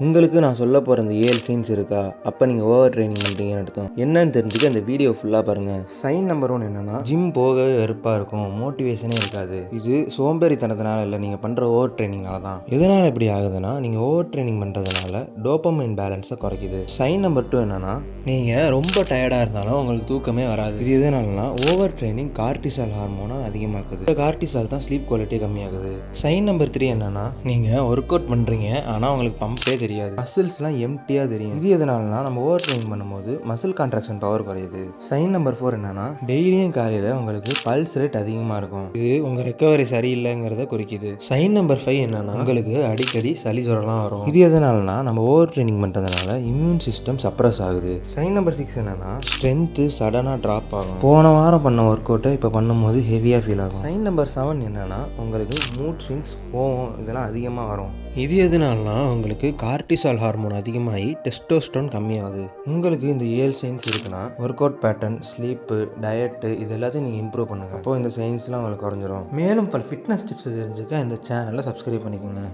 உங்களுக்கு நான் சொல்ல போகிற இந்த 7 சைன்ஸ் இருக்கா, அப்போ நீங்கள் ஓவர் ட்ரைனிங் பண்ணுறீங்கன்னு அர்த்தம். என்னன்னு தெரிஞ்சுக்க இந்த வீடியோ ஃபுல்லாக பாருங்கள். சைன் நம்பர் 1 என்னென்னா, ஜிம் போகவே வெறுப்பாக இருக்கும், மோட்டிவேஷனே இருக்காது. இது சோம்பேறித்தனத்தினால இல்லை, நீங்கள் பண்ணுற ஓவர் ட்ரைனிங்னால தான். எதனால் இப்படி ஆகுதுன்னா, நீங்கள் ஓவர் ட்ரைனிங் பண்ணுறதுனால டோபமைன் பேலன்ஸை குறைக்குது. சைன் நம்பர் 2 என்னென்னா, நீங்கள் ரொம்ப டயர்டாக இருந்தாலும் உங்களுக்கு தூக்கமே வராது. இது எதனாலனா, ஓவர் ட்ரைனிங் கார்டிசால் ஹார்மோனை அதிகமாக்குது. இந்த கார்டிசால் தான் ஸ்லீப் குவாலிட்டி கம்மியாகுது. சைன் நம்பர் 3 என்னென்னா, நீங்கள் ஒர்க் அவுட் பண்ணுறீங்க ஆனால் உங்களுக்கு பம்பே தெரியாது, மசில்ஸ்லாம் எம்டியாக தெரியும். இது எதனாலனா, நம்ம ஓவர் ட்ரைனிங் பண்ணும்போது மசில் கான்ட்ராக்ஷன் பவர் குறையுது. சைன் நம்பர் 4 என்னன்னா, டெய்லியும் காலையில் உங்களுக்கு பல்ஸ் ரேட் அதிகமாக இருக்கும். இது உங்கள் ரெக்கவரி சரியில்லைங்கிறத குறிக்குது. சைன் நம்பர் 5 என்னன்னா, உங்களுக்கு அடிக்கடி சளி ஜுரம்லாம் வரும். இது எதனாலனா, நம்ம ஓவர் ட்ரைனிங் பண்ணுறதுனால இம்யூன் சிஸ்டம் சப்ரஸ் ஆகுது. சைன் நம்பர் 6 என்னன்னா, ஸ்ட்ரென்த்து சடனாக ட்ராப் ஆகும். போன வாரம் பண்ண ஒர்க் அவுட்டை இப்போ பண்ணும்போது ஹெவியாக ஃபீல் ஆகும். சைன் நம்பர் 7 என்னன்னா, உங்களுக்கு மூட் ஸ்விங்ஸ், கோவம் இதெல்லாம் அதிகமாக வரும். இது எதனாலனா, உங்களுக்கு கார்டிசால் ஹார்மோன் அதிகமாகி டெஸ்டோஸ்டரோன் கம்மியாகுது. உங்களுக்கு இந்த 7 சைன்ஸ் இருக்குன்னா, work out pattern, sleep, diet இது எல்லாத்தையும் நீங்கள் இம்ப்ரூவ் பண்ணுங்கள். அப்போது இந்த சைன்ஸ்லாம் உங்களுக்கு குறைஞ்சிரும். மேலும் பல ஃபிட்னஸ் டிப்ஸ் தெரிஞ்சுக்க இந்த சேனலை சப்ஸ்கிரைப் பண்ணிக்கோங்க.